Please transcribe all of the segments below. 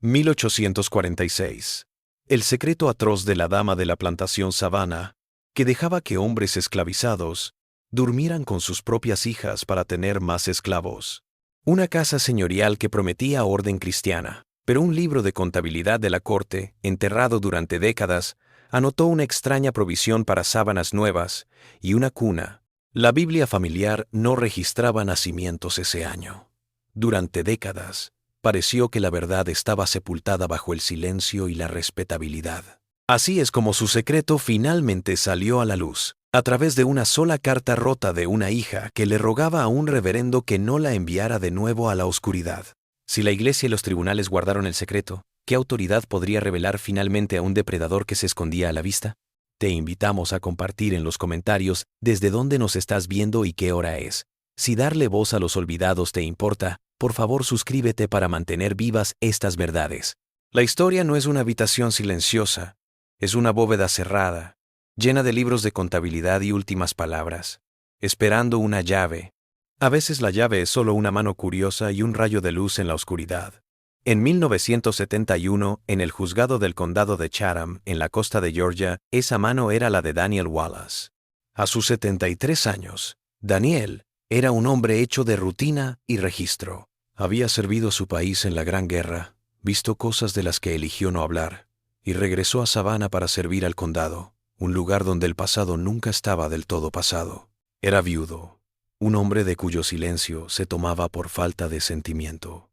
1846. El secreto atroz de la dama de la plantación Savannah, que dejaba que hombres esclavizados durmieran con sus propias hijas para tener más esclavos. Una casa señorial que prometía orden cristiana, pero un libro de contabilidad de la corte, enterrado durante décadas, anotó una extraña provisión para sábanas nuevas y una cuna. La Biblia familiar no registraba nacimientos ese año. Durante décadas, pareció que la verdad estaba sepultada bajo el silencio y la respetabilidad. Así es como su secreto finalmente salió a la luz, a través de una sola carta rota de una hija que le rogaba a un reverendo que no la enviara de nuevo a la oscuridad. Si la iglesia y los tribunales guardaron el secreto, ¿qué autoridad podría revelar finalmente a un depredador que se escondía a la vista? Te invitamos a compartir en los comentarios desde dónde nos estás viendo y qué hora es. Si darle voz a los olvidados te importa, por favor suscríbete para mantener vivas estas verdades. La historia no es una habitación silenciosa, es una bóveda cerrada, llena de libros de contabilidad y últimas palabras, esperando una llave. A veces la llave es solo una mano curiosa y un rayo de luz en la oscuridad. En 1971, en el juzgado del condado de Chatham, en la costa de Georgia, esa mano era la de Daniel Wallace. A sus 73 años, Daniel era un hombre hecho de rutina y registro. Había servido a su país en la Gran Guerra, visto cosas de las que eligió no hablar, y regresó a Savannah para servir al condado, un lugar donde el pasado nunca estaba del todo pasado. Era viudo, un hombre de cuyo silencio se tomaba por falta de sentimiento.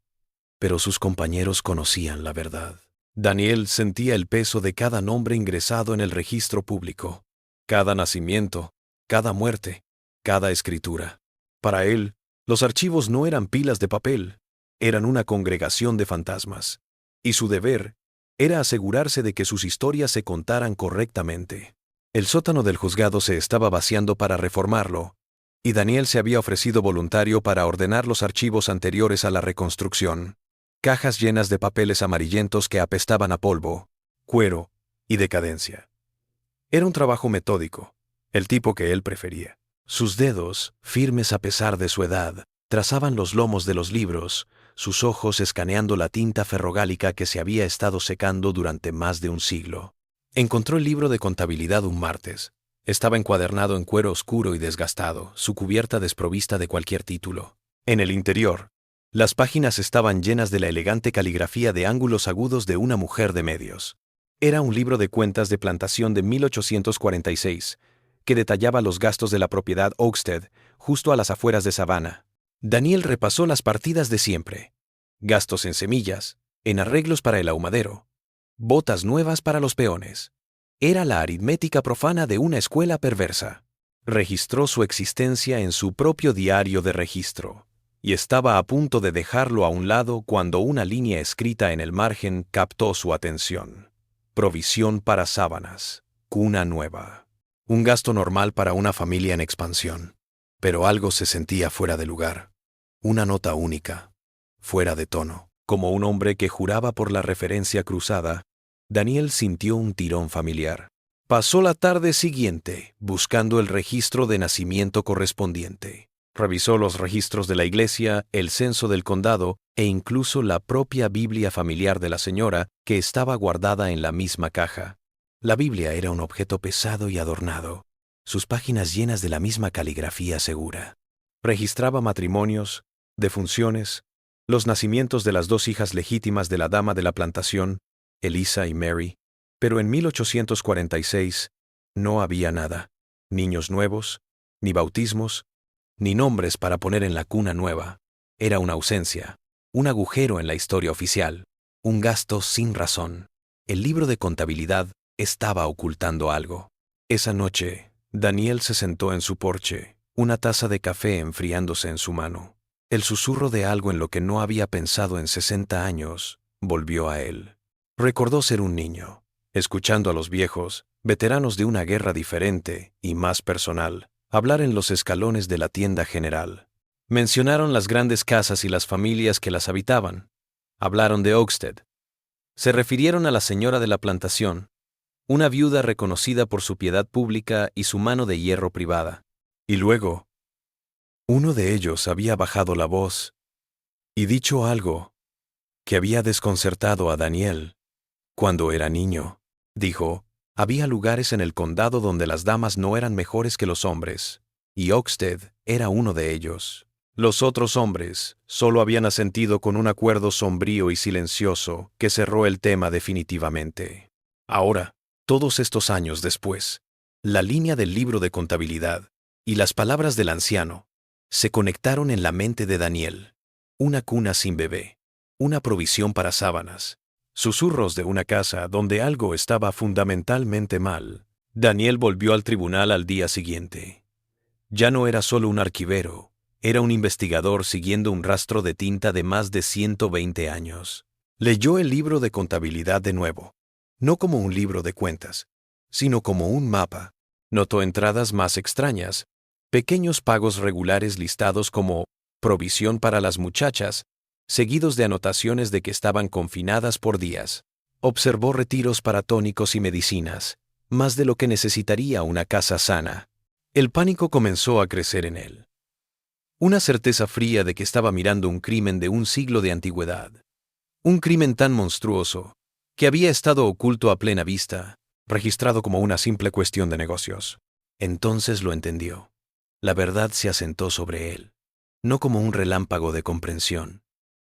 Pero sus compañeros conocían la verdad. Daniel sentía el peso de cada nombre ingresado en el registro público, cada nacimiento, cada muerte, cada escritura. Para él, los archivos no eran pilas de papel, eran una congregación de fantasmas, y su deber era asegurarse de que sus historias se contaran correctamente. El sótano del juzgado se estaba vaciando para reformarlo, y Daniel se había ofrecido voluntario para ordenar los archivos anteriores a la reconstrucción. Cajas llenas de papeles amarillentos que apestaban a polvo, cuero y decadencia. Era un trabajo metódico, el tipo que él prefería. Sus dedos, firmes a pesar de su edad, trazaban los lomos de los libros, sus ojos escaneando la tinta ferrogálica que se había estado secando durante más de un siglo. Encontró el libro de contabilidad un martes. Estaba encuadernado en cuero oscuro y desgastado, su cubierta desprovista de cualquier título. En el interior, las páginas estaban llenas de la elegante caligrafía de ángulos agudos de una mujer de medios. Era un libro de cuentas de plantación de 1846, que detallaba los gastos de la propiedad Oakstead, justo a las afueras de Savannah. Daniel repasó las partidas de siempre. Gastos en semillas, en arreglos para el ahumadero, botas nuevas para los peones. Era la aritmética profana de una escuela perversa. Registró su existencia en su propio diario de registro, y estaba a punto de dejarlo a un lado cuando una línea escrita en el margen captó su atención. Provisión para sábanas, cuna nueva. Un gasto normal para una familia en expansión. Pero algo se sentía fuera de lugar. Una nota única, fuera de tono. Como un hombre que juraba por la referencia cruzada, Daniel sintió un tirón familiar. Pasó la tarde siguiente buscando el registro de nacimiento correspondiente. Revisó los registros de la iglesia, el censo del condado e incluso la propia Biblia familiar de la señora, que estaba guardada en la misma caja. La Biblia era un objeto pesado y adornado, sus páginas llenas de la misma caligrafía segura. Registraba matrimonios, defunciones, los nacimientos de las dos hijas legítimas de la dama de la plantación, Eliza y Mary, pero en 1846 no había nada, niños nuevos, ni bautismos, ni nombres para poner en la cuna nueva. Era una ausencia, un agujero en la historia oficial, un gasto sin razón. El libro de contabilidad estaba ocultando algo. Esa noche, Daniel se sentó en su porche, una taza de café enfriándose en su mano. El susurro de algo en lo que no había pensado en 60 años volvió a él. Recordó ser un niño, escuchando a los viejos, veteranos de una guerra diferente y más personal, hablar en los escalones de la tienda general. Mencionaron las grandes casas y las familias que las habitaban. Hablaron de Oakstead. Se refirieron a la señora de la plantación, una viuda reconocida por su piedad pública y su mano de hierro privada. Y luego, uno de ellos había bajado la voz y dicho algo que había desconcertado a Daniel. Cuando era niño, dijo, había lugares en el condado donde las damas no eran mejores que los hombres, y Oxted era uno de ellos. Los otros hombres solo habían asentido con un acuerdo sombrío y silencioso que cerró el tema definitivamente. Ahora, todos estos años después, la línea del libro de contabilidad y las palabras del anciano se conectaron en la mente de Daniel. Una cuna sin bebé, una provisión para sábanas, susurros de una casa donde algo estaba fundamentalmente mal. Daniel volvió al tribunal al día siguiente. Ya no era solo un arquivero, era un investigador siguiendo un rastro de tinta de más de 120 años. Leyó el libro de contabilidad de nuevo, no como un libro de cuentas, sino como un mapa. Notó entradas más extrañas, pequeños pagos regulares listados como provisión para las muchachas, seguidos de anotaciones de que estaban confinadas por días. Observó retiros para tónicos y medicinas, más de lo que necesitaría una casa sana. El pánico comenzó a crecer en él. Una certeza fría de que estaba mirando un crimen de un siglo de antigüedad. Un crimen tan monstruoso, que había estado oculto a plena vista, registrado como una simple cuestión de negocios. Entonces lo entendió. La verdad se asentó sobre él, no como un relámpago de comprensión,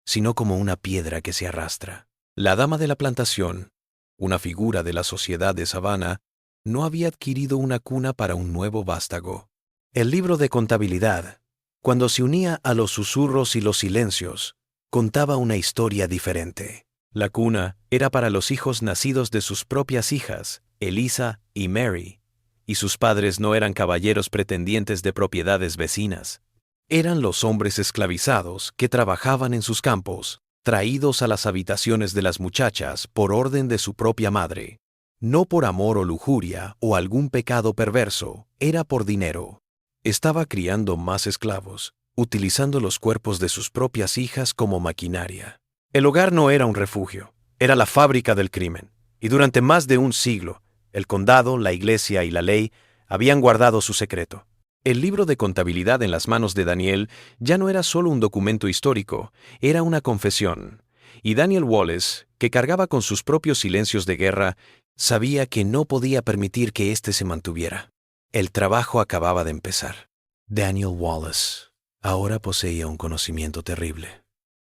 sino como una piedra que se arrastra. La dama de la plantación, una figura de la sociedad de Savannah, no había adquirido una cuna para un nuevo vástago. El libro de contabilidad, cuando se unía a los susurros y los silencios, contaba una historia diferente. La cuna era para los hijos nacidos de sus propias hijas, Elisa y Mary, y sus padres no eran caballeros pretendientes de propiedades vecinas. Eran los hombres esclavizados que trabajaban en sus campos, traídos a las habitaciones de las muchachas por orden de su propia madre. No por amor o lujuria o algún pecado perverso, era por dinero. Estaba criando más esclavos, utilizando los cuerpos de sus propias hijas como maquinaria. El hogar no era un refugio, era la fábrica del crimen, y durante más de un siglo, el condado, la iglesia y la ley habían guardado su secreto. El libro de contabilidad en las manos de Daniel ya no era solo un documento histórico, era una confesión. Y Daniel Wallace, que cargaba con sus propios silencios de guerra, sabía que no podía permitir que éste se mantuviera. El trabajo acababa de empezar. Daniel Wallace ahora poseía un conocimiento terrible.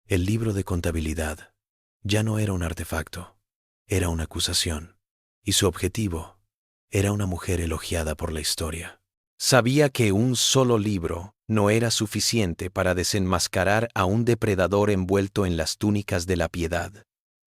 El libro de contabilidad ya no era un artefacto, era una acusación. Y su objetivo era una mujer elogiada por la historia. Sabía que un solo libro no era suficiente para desenmascarar a un depredador envuelto en las túnicas de la piedad.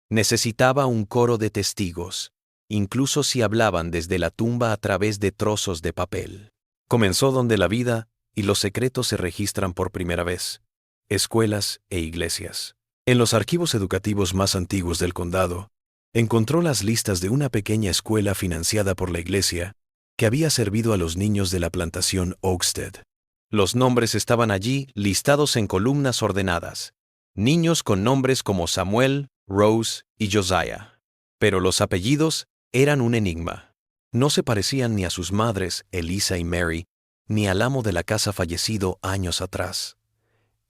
Necesitaba un coro de testigos, incluso si hablaban desde la tumba a través de trozos de papel. Comenzó donde la vida y los secretos se registran por primera vez: escuelas e iglesias. En los archivos educativos más antiguos del condado, encontró las listas de una pequeña escuela financiada por la iglesia que había servido a los niños de la plantación Oxted. Los nombres estaban allí listados en columnas ordenadas, niños con nombres como Samuel, Rose y Josiah. Pero los apellidos eran un enigma. No se parecían ni a sus madres, Elisa y Mary, ni al amo de la casa fallecido años atrás.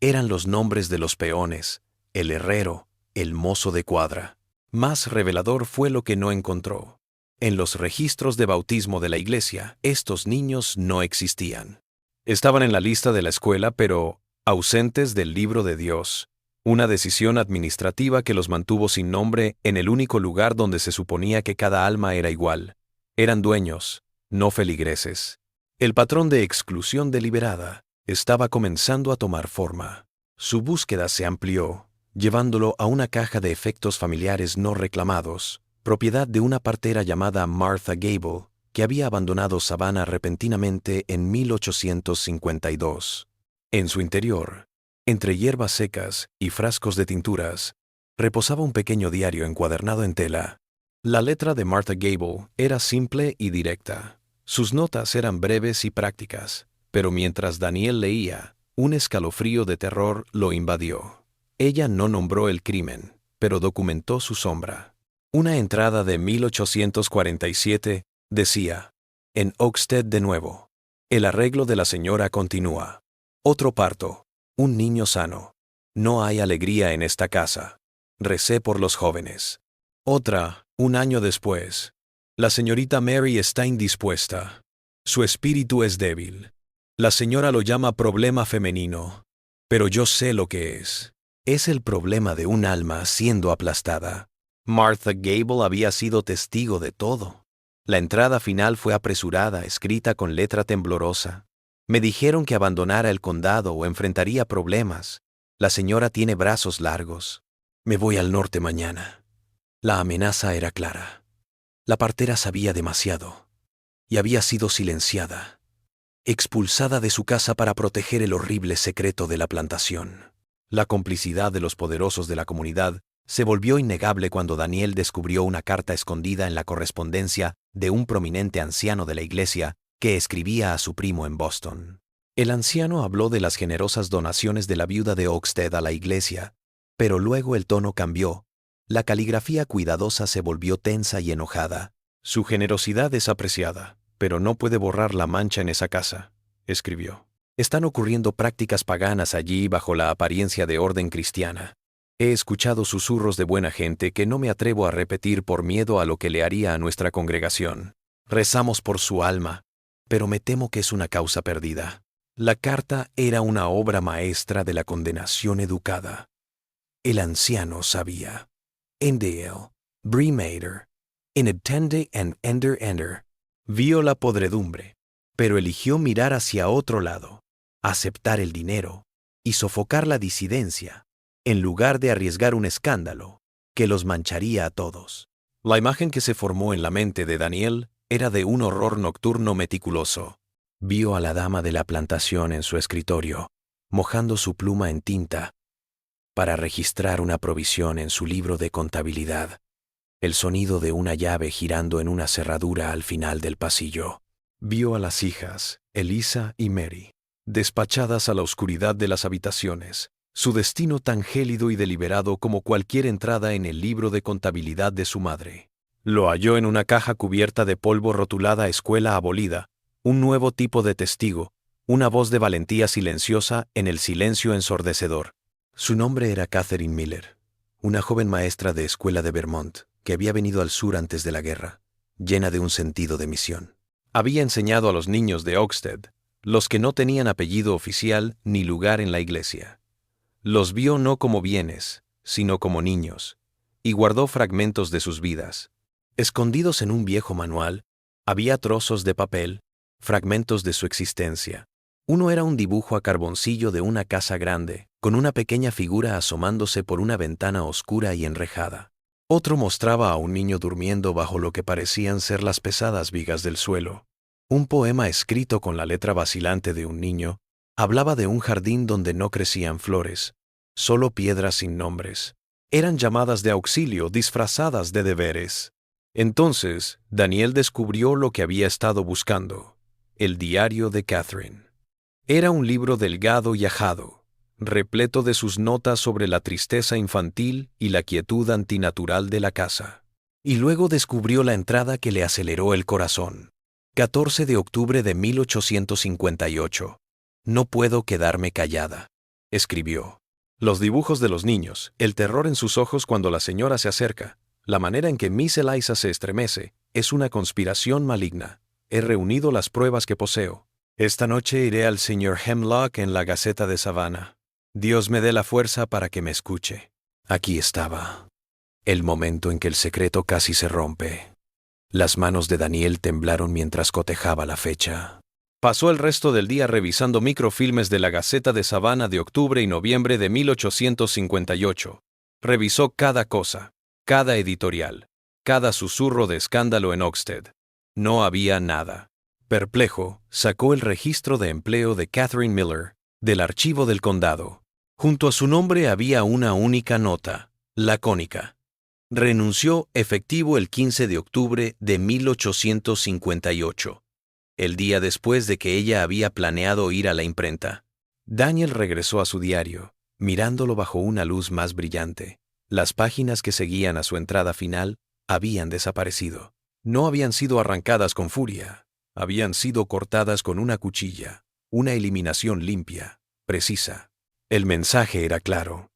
Eran los nombres de los peones, el herrero, el mozo de cuadra. Más revelador fue lo que no encontró. En los registros de bautismo de la iglesia, estos niños no existían. Estaban en la lista de la escuela, pero ausentes del libro de Dios. Una decisión administrativa que los mantuvo sin nombre en el único lugar donde se suponía que cada alma era igual. Eran dueños, no feligreses. El patrón de exclusión deliberada estaba comenzando a tomar forma. Su búsqueda se amplió, llevándolo a una caja de efectos familiares no reclamados, propiedad de una partera llamada Martha Gable, que había abandonado Savannah repentinamente en 1852. En su interior, entre hierbas secas y frascos de tinturas, reposaba un pequeño diario encuadernado en tela. La letra de Martha Gable era simple y directa. Sus notas eran breves y prácticas, pero mientras Daniel leía, un escalofrío de terror lo invadió. Ella no nombró el crimen, pero documentó su sombra. Una entrada de 1847 decía: en Oxted de nuevo. El arreglo de la señora continúa. Otro parto. Un niño sano. No hay alegría en esta casa. Recé por los jóvenes. Otra, un año después. La señorita Mary está indispuesta. Su espíritu es débil. La señora lo llama problema femenino. Pero yo sé lo que es. Es el problema de un alma siendo aplastada. Martha Gable había sido testigo de todo. La entrada final fue apresurada, escrita con letra temblorosa. Me dijeron que abandonara el condado o enfrentaría problemas. La señora tiene brazos largos. Me voy al norte mañana. La amenaza era clara. La partera sabía demasiado y había sido silenciada, expulsada de su casa para proteger el horrible secreto de la plantación. La complicidad de los poderosos de la comunidad se volvió innegable cuando Daniel descubrió una carta escondida en la correspondencia de un prominente anciano de la iglesia que escribía a su primo en Boston. El anciano habló de las generosas donaciones de la viuda de Oxted a la iglesia, pero luego el tono cambió. La caligrafía cuidadosa se volvió tensa y enojada. Su generosidad es apreciada, pero no puede borrar la mancha en esa casa, escribió. Están ocurriendo prácticas paganas allí bajo la apariencia de orden cristiana. He escuchado susurros de buena gente que no me atrevo a repetir por miedo a lo que le haría a nuestra congregación. Rezamos por su alma, pero me temo que es una causa perdida. La carta era una obra maestra de la condenación educada. El anciano sabía. Endale, Bremader, Inattende and Ender. Vio la podredumbre, pero eligió mirar hacia otro lado, aceptar el dinero y sofocar la disidencia, en lugar de arriesgar un escándalo que los mancharía a todos. La imagen que se formó en la mente de Daniel era de un horror nocturno meticuloso. Vio a la dama de la plantación en su escritorio, mojando su pluma en tinta para registrar una provisión en su libro de contabilidad. El sonido de una llave girando en una cerradura al final del pasillo. Vio a las hijas, Elisa y Mary, despachadas a la oscuridad de las habitaciones, su destino tan gélido y deliberado como cualquier entrada en el libro de contabilidad de su madre. Lo halló en una caja cubierta de polvo rotulada Escuela abolida, un nuevo tipo de testigo, una voz de valentía silenciosa en el silencio ensordecedor. Su nombre era Catherine Miller, una joven maestra de escuela de Vermont, que había venido al sur antes de la guerra, llena de un sentido de misión. Había enseñado a los niños de Oxted, los que no tenían apellido oficial ni lugar en la iglesia. Los vio no como bienes, sino como niños, y guardó fragmentos de sus vidas. Escondidos en un viejo manual, había trozos de papel, fragmentos de su existencia. Uno era un dibujo a carboncillo de una casa grande, con una pequeña figura asomándose por una ventana oscura y enrejada. Otro mostraba a un niño durmiendo bajo lo que parecían ser las pesadas vigas del suelo. Un poema escrito con la letra vacilante de un niño hablaba de un jardín donde no crecían flores, solo piedras sin nombres. Eran llamadas de auxilio disfrazadas de deberes. Entonces, Daniel descubrió lo que había estado buscando: el diario de Catherine. Era un libro delgado y ajado, repleto de sus notas sobre la tristeza infantil y la quietud antinatural de la casa. Y luego descubrió la entrada que le aceleró el corazón. 14 de octubre de 1858. No puedo quedarme callada, escribió. Los dibujos de los niños, el terror en sus ojos cuando la señora se acerca, la manera en que Miss Eliza se estremece, es una conspiración maligna. He reunido las pruebas que poseo. Esta noche iré al señor Hemlock en la Gaceta de Savannah. Dios me dé la fuerza para que me escuche. Aquí estaba. El momento en que el secreto casi se rompe. Las manos de Daniel temblaron mientras cotejaba la fecha. Pasó el resto del día revisando microfilmes de la Gaceta de Savannah de octubre y noviembre de 1858. Revisó cada cosa, cada editorial, cada susurro de escándalo en Oxted. No había nada. Perplejo, sacó el registro de empleo de Catherine Miller del archivo del condado. Junto a su nombre había una única nota, lacónica. Renunció efectivo el 15 de octubre de 1858, el día después de que ella había planeado ir a la imprenta. Daniel regresó a su diario, mirándolo bajo una luz más brillante. Las páginas que seguían a su entrada final habían desaparecido. No habían sido arrancadas con furia. Habían sido cortadas con una cuchilla, una eliminación limpia, precisa. El mensaje era claro.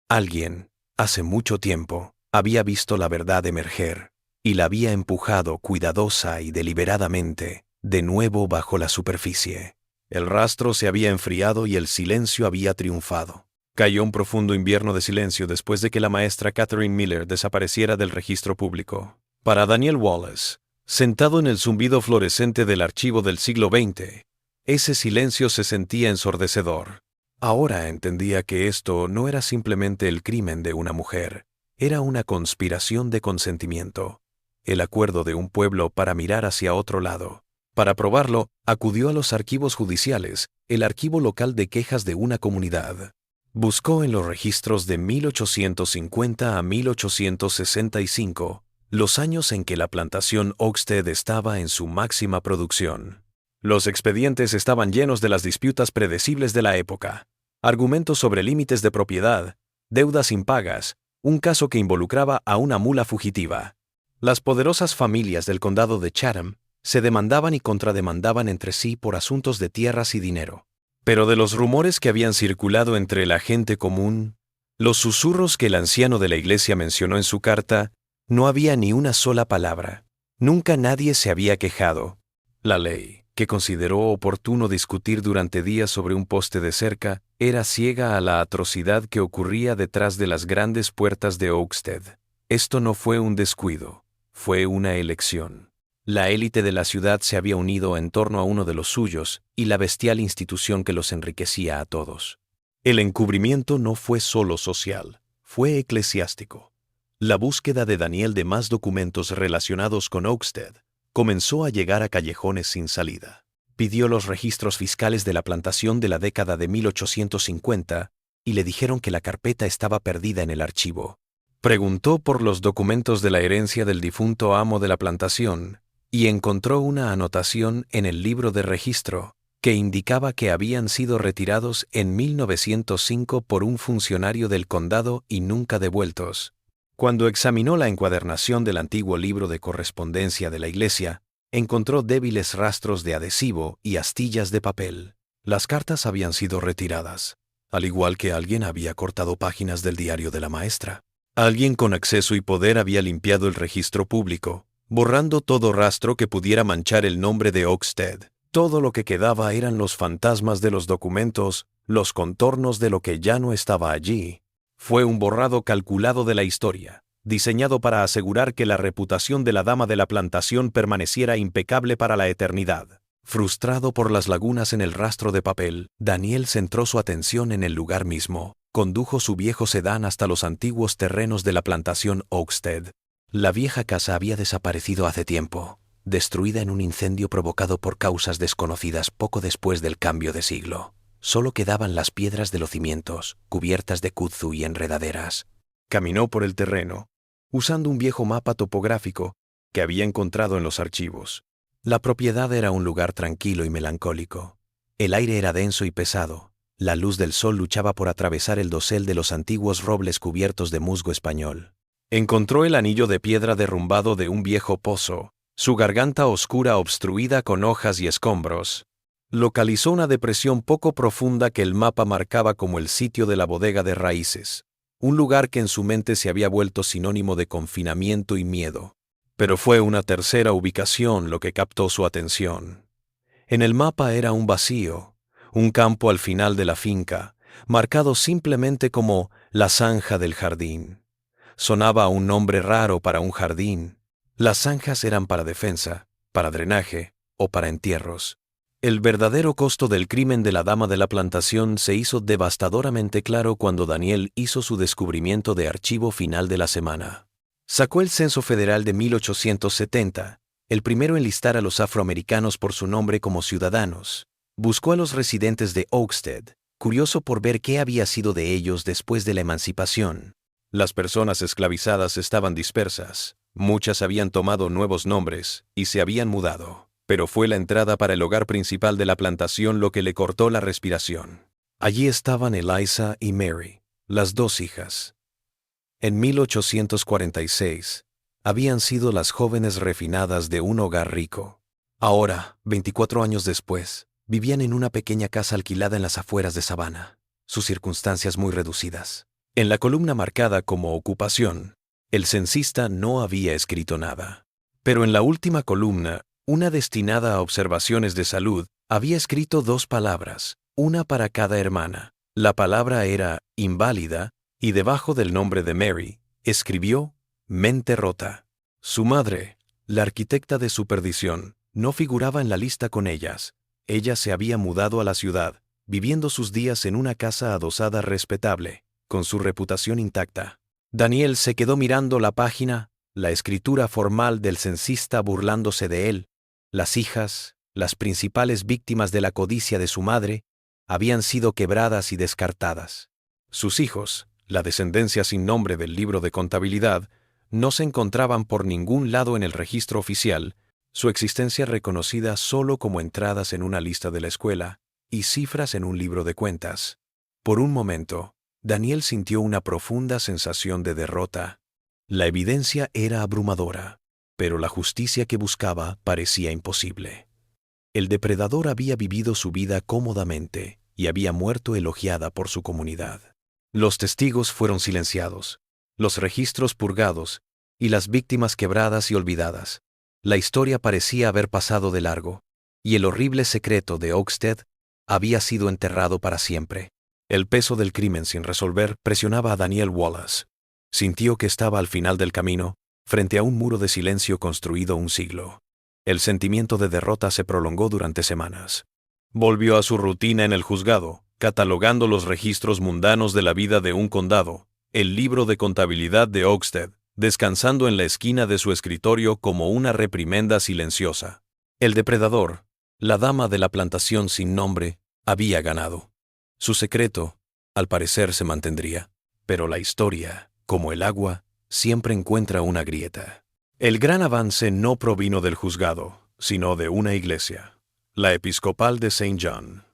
Alguien, Hace mucho tiempo, había visto la verdad emerger, y la había empujado cuidadosa y deliberadamente, de nuevo bajo la superficie. El rastro se había enfriado y el silencio había triunfado. Cayó un profundo invierno de silencio después de que la maestra Catherine Miller desapareciera del registro público. Para Daniel Wallace, sentado en el zumbido fluorescente del archivo del siglo XX, ese silencio se sentía ensordecedor. Ahora entendía que esto no era simplemente el crimen de una mujer, era una conspiración de consentimiento, el acuerdo de un pueblo para mirar hacia otro lado. Para probarlo, acudió a los archivos judiciales, el archivo local de quejas de una comunidad. Buscó en los registros de 1850 a 1865, los años en que la plantación Oakstead estaba en su máxima producción. Los expedientes estaban llenos de las disputas predecibles de la época, argumentos sobre límites de propiedad, deudas impagas, un caso que involucraba a una mula fugitiva. Las poderosas familias del condado de Chatham se demandaban y contrademandaban entre sí por asuntos de tierras y dinero. Pero de los rumores que habían circulado entre la gente común, los susurros que el anciano de la iglesia mencionó en su carta, no había ni una sola palabra. Nunca nadie se había quejado. La ley, que consideró oportuno discutir durante días sobre un poste de cerca, era ciega a la atrocidad que ocurría detrás de las grandes puertas de Oakstead. Esto no fue un descuido, fue una elección. La élite de la ciudad se había unido en torno a uno de los suyos y la bestial institución que los enriquecía a todos. El encubrimiento no fue solo social, fue eclesiástico. La búsqueda de Daniel de más documentos relacionados con Oakstead comenzó a llegar a callejones sin salida. Pidió los registros fiscales de la plantación de la década de 1850 y le dijeron que la carpeta estaba perdida en el archivo. Preguntó por los documentos de la herencia del difunto amo de la plantación y encontró una anotación en el libro de registro que indicaba que habían sido retirados en 1905 por un funcionario del condado y nunca devueltos. Cuando examinó la encuadernación del antiguo libro de correspondencia de la iglesia, encontró débiles rastros de adhesivo y astillas de papel. Las cartas habían sido retiradas, al igual que alguien había cortado páginas del diario de la maestra. Alguien con acceso y poder había limpiado el registro público, borrando todo rastro que pudiera manchar el nombre de Oakstead. Todo lo que quedaba eran los fantasmas de los documentos, los contornos de lo que ya no estaba allí. Fue un borrado calculado de la historia, diseñado para asegurar que la reputación de la dama de la plantación permaneciera impecable para la eternidad. Frustrado por las lagunas en el rastro de papel, Daniel centró su atención en el lugar mismo. Condujo su viejo sedán hasta los antiguos terrenos de la plantación Oakstead. La vieja casa había desaparecido hace tiempo, destruida en un incendio provocado por causas desconocidas poco después del cambio de siglo. Solo quedaban las piedras de los cimientos, cubiertas de kudzu y enredaderas. Caminó por el terreno, usando un viejo mapa topográfico que había encontrado en los archivos. La propiedad era un lugar tranquilo y melancólico. El aire era denso y pesado. La luz del sol luchaba por atravesar el dosel de los antiguos robles cubiertos de musgo español. Encontró el anillo de piedra derrumbado de un viejo pozo, su garganta oscura obstruida con hojas y escombros. Localizó una depresión poco profunda que el mapa marcaba como el sitio de la bodega de raíces, un lugar que en su mente se había vuelto sinónimo de confinamiento y miedo. Pero fue una tercera ubicación lo que captó su atención. En el mapa era un vacío, un campo al final de la finca, marcado simplemente como la zanja del jardín. Sonaba un nombre raro para un jardín. Las zanjas eran para defensa, para drenaje o para entierros. El verdadero costo del crimen de la dama de la plantación se hizo devastadoramente claro cuando Daniel hizo su descubrimiento de archivo final de la semana. Sacó el censo federal de 1870, el primero en listar a los afroamericanos por su nombre como ciudadanos. Buscó a los residentes de Oakstead, curioso por ver qué había sido de ellos después de la emancipación. Las personas esclavizadas estaban dispersas, muchas habían tomado nuevos nombres y se habían mudado. Pero fue la entrada para el hogar principal de la plantación lo que le cortó la respiración. Allí estaban Eliza y Mary, las dos hijas. En 1846, habían sido las jóvenes refinadas de un hogar rico. Ahora, 24 años después, vivían en una pequeña casa alquilada en las afueras de Savannah, sus circunstancias muy reducidas. En la columna marcada como ocupación, el censista no había escrito nada. Pero en la última columna, una destinada a observaciones de salud, había escrito 2 palabras, una para cada hermana. La palabra era inválida, y debajo del nombre de Mary, escribió mente rota. Su madre, la arquitecta de su perdición, no figuraba en la lista con ellas. Ella se había mudado a la ciudad, viviendo sus días en una casa adosada respetable, con su reputación intacta. Daniel se quedó mirando la página, la escritura formal del censista burlándose de él. Las hijas, las principales víctimas de la codicia de su madre, habían sido quebradas y descartadas. Sus hijos, la descendencia sin nombre del libro de contabilidad, no se encontraban por ningún lado en el registro oficial, su existencia reconocida solo como entradas en una lista de la escuela y cifras en un libro de cuentas. Por un momento, Daniel sintió una profunda sensación de derrota. La evidencia era abrumadora, pero la justicia que buscaba parecía imposible. El depredador había vivido su vida cómodamente y había muerto elogiada por su comunidad. Los testigos fueron silenciados, los registros purgados y las víctimas quebradas y olvidadas. La historia parecía haber pasado de largo, y el horrible secreto de Oakstead había sido enterrado para siempre. El peso del crimen sin resolver presionaba a Daniel Wallace. Sintió que estaba al final del camino, frente a un muro de silencio construido un siglo. El sentimiento de derrota se prolongó durante semanas. Volvió a su rutina en el juzgado, catalogando los registros mundanos de la vida de un condado, el libro de contabilidad de Oakstead, descansando en la esquina de su escritorio como una reprimenda silenciosa. El depredador, la dama de la plantación sin nombre, había ganado. Su secreto, al parecer, se mantendría, pero la historia, como el agua, siempre encuentra una grieta. El gran avance no provino del juzgado, sino de una iglesia, la Episcopal de St. John.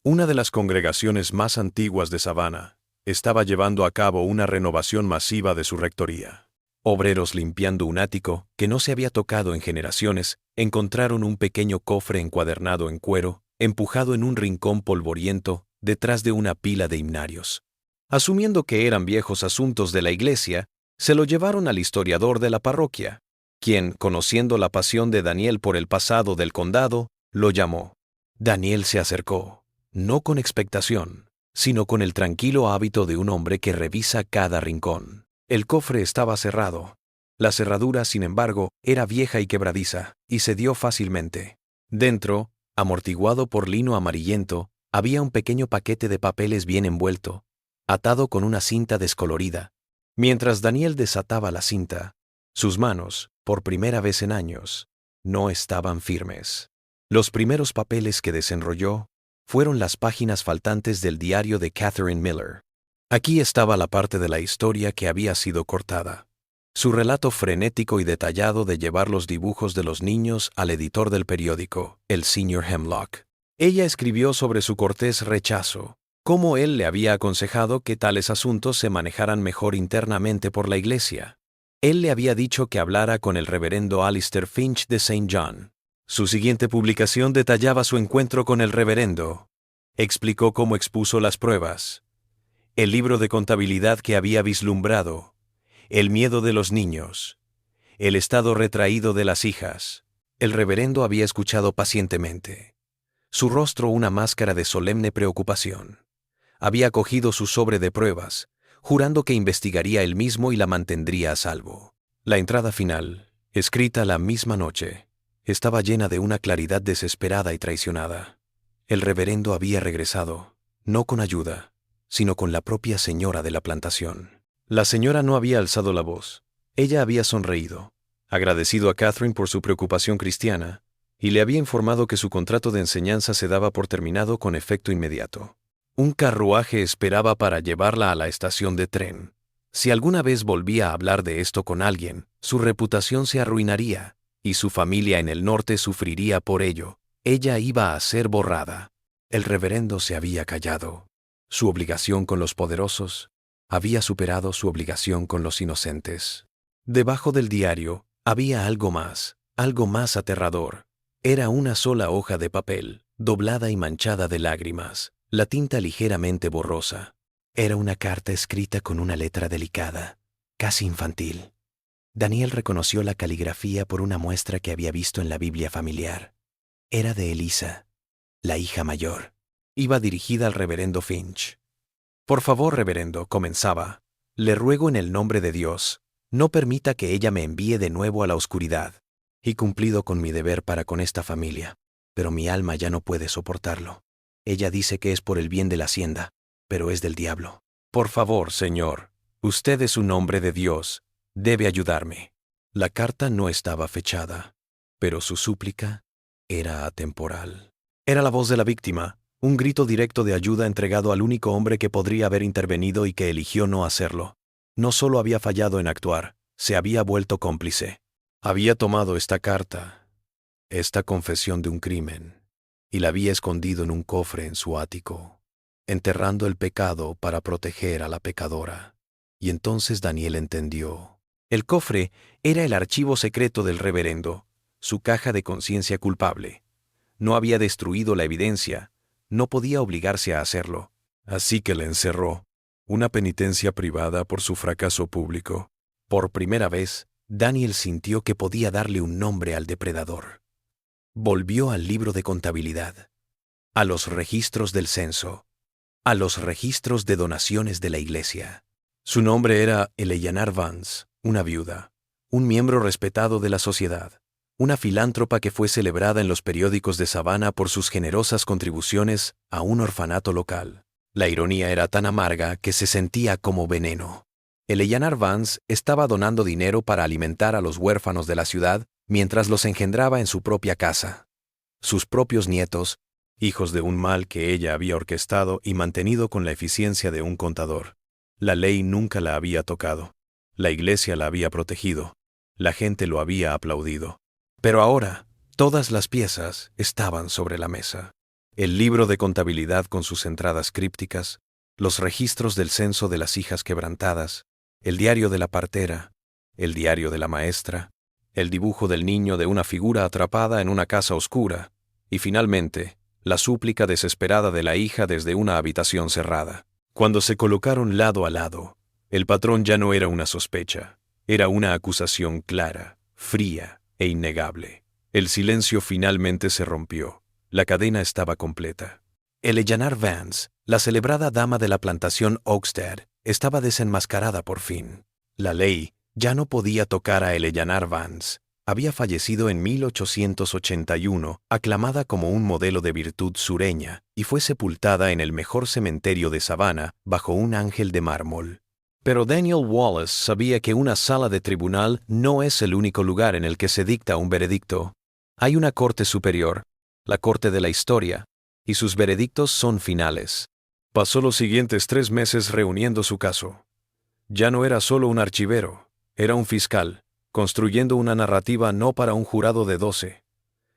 Una de las congregaciones más antiguas de Savannah estaba llevando a cabo una renovación masiva de su rectoría. Obreros limpiando un ático que no se había tocado en generaciones encontraron un pequeño cofre encuadernado en cuero, empujado en un rincón polvoriento detrás de una pila de himnarios. Asumiendo que eran viejos asuntos de la iglesia, se lo llevaron al historiador de la parroquia, quien, conociendo la pasión de Daniel por el pasado del condado, lo llamó. Daniel se acercó, no con expectación, sino con el tranquilo hábito de un hombre que revisa cada rincón. El cofre estaba cerrado. La cerradura, sin embargo, era vieja y quebradiza, y cedió fácilmente. Dentro, amortiguado por lino amarillento, había un pequeño paquete de papeles bien envuelto, atado con una cinta descolorida. Mientras Daniel desataba la cinta, sus manos, por primera vez en años, no estaban firmes. Los primeros papeles que desenrolló fueron las páginas faltantes del diario de Catherine Miller. Aquí estaba la parte de la historia que había sido cortada. Su relato frenético y detallado de llevar los dibujos de los niños al editor del periódico, el Sr. Hemlock. Ella escribió sobre su cortés rechazo, cómo él le había aconsejado que tales asuntos se manejaran mejor internamente por la iglesia. Él le había dicho que hablara con el reverendo Alistair Finch de St. John. Su siguiente publicación detallaba su encuentro con el reverendo. Explicó cómo expuso las pruebas, el libro de contabilidad que había vislumbrado, el miedo de los niños, el estado retraído de las hijas. El reverendo había escuchado pacientemente, su rostro una máscara de solemne preocupación. Había cogido su sobre de pruebas, jurando que investigaría él mismo y la mantendría a salvo. La entrada final, escrita la misma noche, estaba llena de una claridad desesperada y traicionada. El reverendo había regresado, no con ayuda, sino con la propia señora de la plantación. La señora no había alzado la voz. Ella había sonreído, agradecido a Catherine por su preocupación cristiana, y le había informado que su contrato de enseñanza se daba por terminado con efecto inmediato. Un carruaje esperaba para llevarla a la estación de tren. Si alguna vez volvía a hablar de esto con alguien, su reputación se arruinaría, y su familia en el norte sufriría por ello. Ella iba a ser borrada. El reverendo se había callado. Su obligación con los poderosos había superado su obligación con los inocentes. Debajo del diario había algo más aterrador. Era una sola hoja de papel, doblada y manchada de lágrimas, la tinta ligeramente borrosa. Era una carta escrita con una letra delicada, casi infantil. Daniel reconoció la caligrafía por una muestra que había visto en la Biblia familiar. Era de Elisa, la hija mayor. Iba dirigida al reverendo Finch. Por favor, reverendo, comenzaba. Le ruego en el nombre de Dios, no permita que ella me envíe de nuevo a la oscuridad. He cumplido con mi deber para con esta familia, pero mi alma ya no puede soportarlo. Ella dice que es por el bien de la hacienda, pero es del diablo. Por favor, señor, usted es un hombre de Dios, debe ayudarme. La carta no estaba fechada, pero su súplica era atemporal. Era la voz de la víctima, un grito directo de ayuda entregado al único hombre que podría haber intervenido y que eligió no hacerlo. No solo había fallado en actuar, se había vuelto cómplice. Había tomado esta carta, esta confesión de un crimen, y la había escondido en un cofre en su ático, enterrando el pecado para proteger a la pecadora. Y entonces Daniel entendió. El cofre era el archivo secreto del reverendo, su caja de conciencia culpable. No había destruido la evidencia, no podía obligarse a hacerlo. Así que la encerró, una penitencia privada por su fracaso público. Por primera vez, Daniel sintió que podía darle un nombre al depredador. Volvió al libro de contabilidad, a los registros del censo, a los registros de donaciones de la iglesia. Su nombre era Eleanor Vance, una viuda, un miembro respetado de la sociedad, una filántropa que fue celebrada en los periódicos de Savannah por sus generosas contribuciones a un orfanato local. La ironía era tan amarga que se sentía como veneno. Eleanor Vance estaba donando dinero para alimentar a los huérfanos de la ciudad mientras los engendraba en su propia casa. Sus propios nietos, hijos de un mal que ella había orquestado y mantenido con la eficiencia de un contador. La ley nunca la había tocado. La iglesia la había protegido. La gente lo había aplaudido. Pero ahora, todas las piezas estaban sobre la mesa. El libro de contabilidad con sus entradas crípticas, los registros del censo de las hijas quebrantadas, el diario de la partera, el diario de la maestra, el dibujo del niño de una figura atrapada en una casa oscura, y finalmente, la súplica desesperada de la hija desde una habitación cerrada. Cuando se colocaron lado a lado, el patrón ya no era una sospecha, era una acusación clara, fría e innegable. El silencio finalmente se rompió. La cadena estaba completa. Eleanor Vance, la celebrada dama de la plantación Oakstead, estaba desenmascarada por fin. La ley ya no podía tocar a Eleanor Vance. Había fallecido en 1881, aclamada como un modelo de virtud sureña, y fue sepultada en el mejor cementerio de Savannah bajo un ángel de mármol. Pero Daniel Wallace sabía que una sala de tribunal no es el único lugar en el que se dicta un veredicto. Hay una corte superior, la corte de la historia, y sus veredictos son finales. Pasó los siguientes 3 meses reuniendo su caso. Ya no era solo un archivero, era un fiscal, construyendo una narrativa no para un jurado de 12,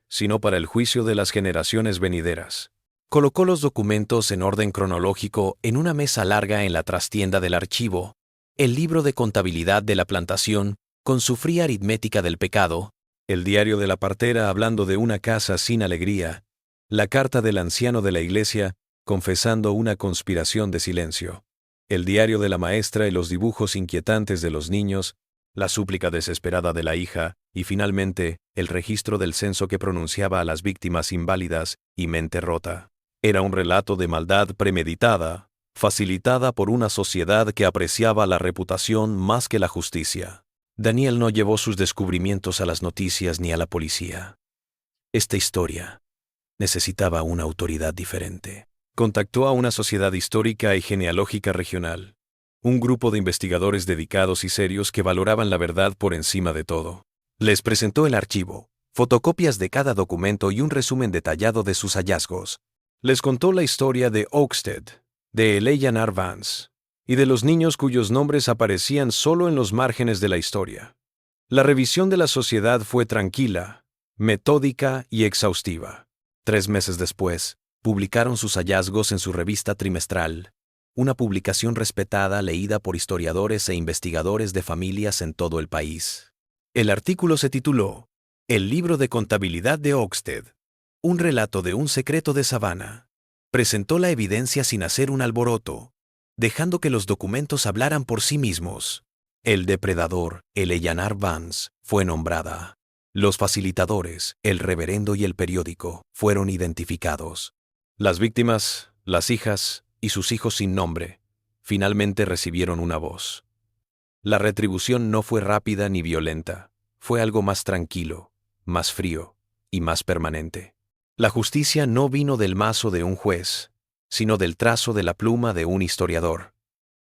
sino para el juicio de las generaciones venideras. Colocó los documentos en orden cronológico en una mesa larga en la trastienda del archivo, el libro de contabilidad de la plantación, con su fría aritmética del pecado, el diario de la partera hablando de una casa sin alegría, la carta del anciano de la iglesia confesando una conspiración de silencio, el diario de la maestra y los dibujos inquietantes de los niños, la súplica desesperada de la hija y finalmente el registro del censo que pronunciaba a las víctimas inválidas y mente rota. Era un relato de maldad premeditada, facilitada por una sociedad que apreciaba la reputación más que la justicia. Daniel no llevó sus descubrimientos a las noticias ni a la policía. Esta historia necesitaba una autoridad diferente. Contactó a una sociedad histórica y genealógica regional, un grupo de investigadores dedicados y serios que valoraban la verdad por encima de todo. Les presentó el archivo, fotocopias de cada documento y un resumen detallado de sus hallazgos. Les contó la historia de Oakstead, de Eleanor Vance, y de los niños cuyos nombres aparecían solo en los márgenes de la historia. La revisión de la sociedad fue tranquila, metódica y exhaustiva. 3 meses después, publicaron sus hallazgos en su revista trimestral, una publicación respetada leída por historiadores e investigadores de familias en todo el país. El artículo se tituló El libro de contabilidad de Oakstead, un relato de un secreto de Savannah. Presentó la evidencia sin hacer un alboroto, dejando que los documentos hablaran por sí mismos. El depredador, Eleanor Vance, fue nombrada. Los facilitadores, el reverendo y el periódico, fueron identificados. Las víctimas, las hijas y sus hijos sin nombre, finalmente recibieron una voz. La retribución no fue rápida ni violenta, fue algo más tranquilo, más frío y más permanente. La justicia no vino del mazo de un juez, sino del trazo de la pluma de un historiador.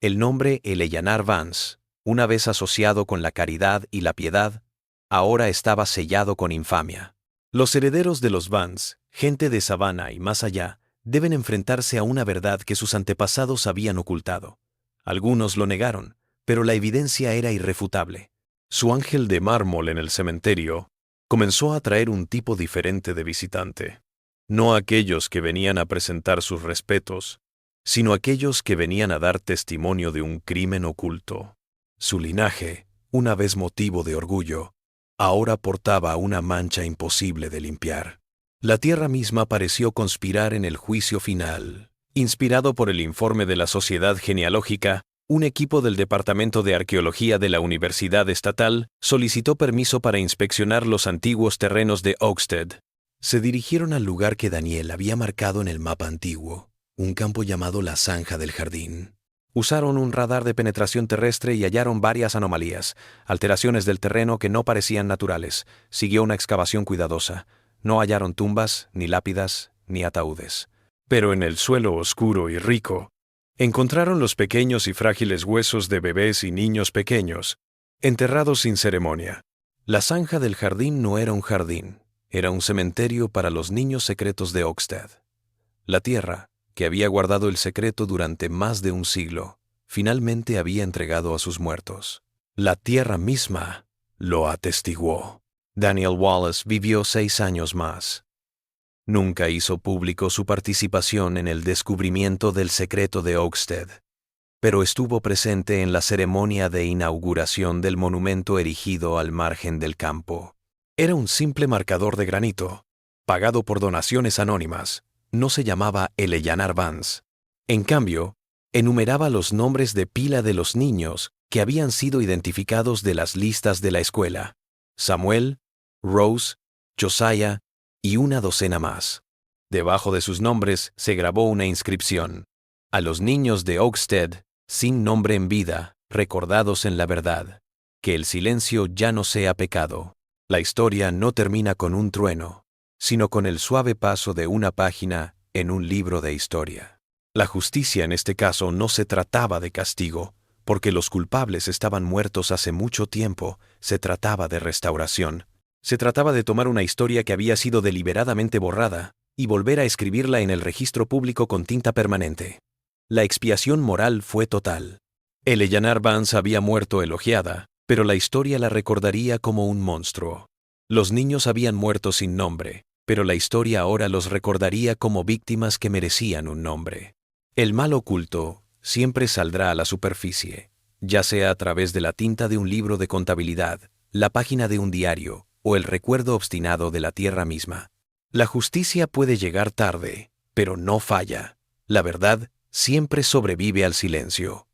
El nombre Eleanor Vance, una vez asociado con la caridad y la piedad, ahora estaba sellado con infamia. Los herederos de los Vance, gente de Savannah y más allá, deben enfrentarse a una verdad que sus antepasados habían ocultado. Algunos lo negaron, pero la evidencia era irrefutable. Su ángel de mármol en el cementerio comenzó a atraer un tipo diferente de visitante. No aquellos que venían a presentar sus respetos, sino aquellos que venían a dar testimonio de un crimen oculto. Su linaje, una vez motivo de orgullo, ahora portaba una mancha imposible de limpiar. La tierra misma pareció conspirar en el juicio final. Inspirado por el informe de la Sociedad Genealógica, un equipo del Departamento de Arqueología de la Universidad Estatal solicitó permiso para inspeccionar los antiguos terrenos de Oaksted. Se dirigieron al lugar que Daniel había marcado en el mapa antiguo, un campo llamado la Zanja del Jardín. Usaron un radar de penetración terrestre y hallaron varias anomalías, alteraciones del terreno que no parecían naturales. Siguió una excavación cuidadosa. No hallaron tumbas, ni lápidas, ni ataúdes. Pero en el suelo oscuro y rico, encontraron los pequeños y frágiles huesos de bebés y niños pequeños, enterrados sin ceremonia. La Zanja del Jardín no era un jardín, era un cementerio para los niños secretos de Oaksted. La tierra, que había guardado el secreto durante más de un siglo, finalmente había entregado a sus muertos. La tierra misma lo atestiguó. Daniel Wallace vivió 6 años más. Nunca hizo público su participación en el descubrimiento del secreto de Oaksted, pero estuvo presente en la ceremonia de inauguración del monumento erigido al margen del campo. Era un simple marcador de granito, pagado por donaciones anónimas. No se llamaba Eleanor Vance. En cambio, enumeraba los nombres de pila de los niños que habían sido identificados de las listas de la escuela: Samuel, Rose, Josiah y una docena más. Debajo de sus nombres se grabó una inscripción: a los niños de Oaksted, sin nombre en vida, recordados en la verdad. Que el silencio ya no sea pecado. La historia no termina con un trueno, sino con el suave paso de una página en un libro de historia. La justicia en este caso no se trataba de castigo, porque los culpables estaban muertos hace mucho tiempo. Se trataba de restauración. Se trataba de tomar una historia que había sido deliberadamente borrada y volver a escribirla en el registro público con tinta permanente. La expiación moral fue total. Eleanor Vance había muerto elogiada, pero la historia la recordaría como un monstruo. Los niños habían muerto sin nombre, pero la historia ahora los recordaría como víctimas que merecían un nombre. El mal oculto siempre saldrá a la superficie, ya sea a través de la tinta de un libro de contabilidad, la página de un diario o el recuerdo obstinado de la tierra misma. La justicia puede llegar tarde, pero no falla. La verdad siempre sobrevive al silencio.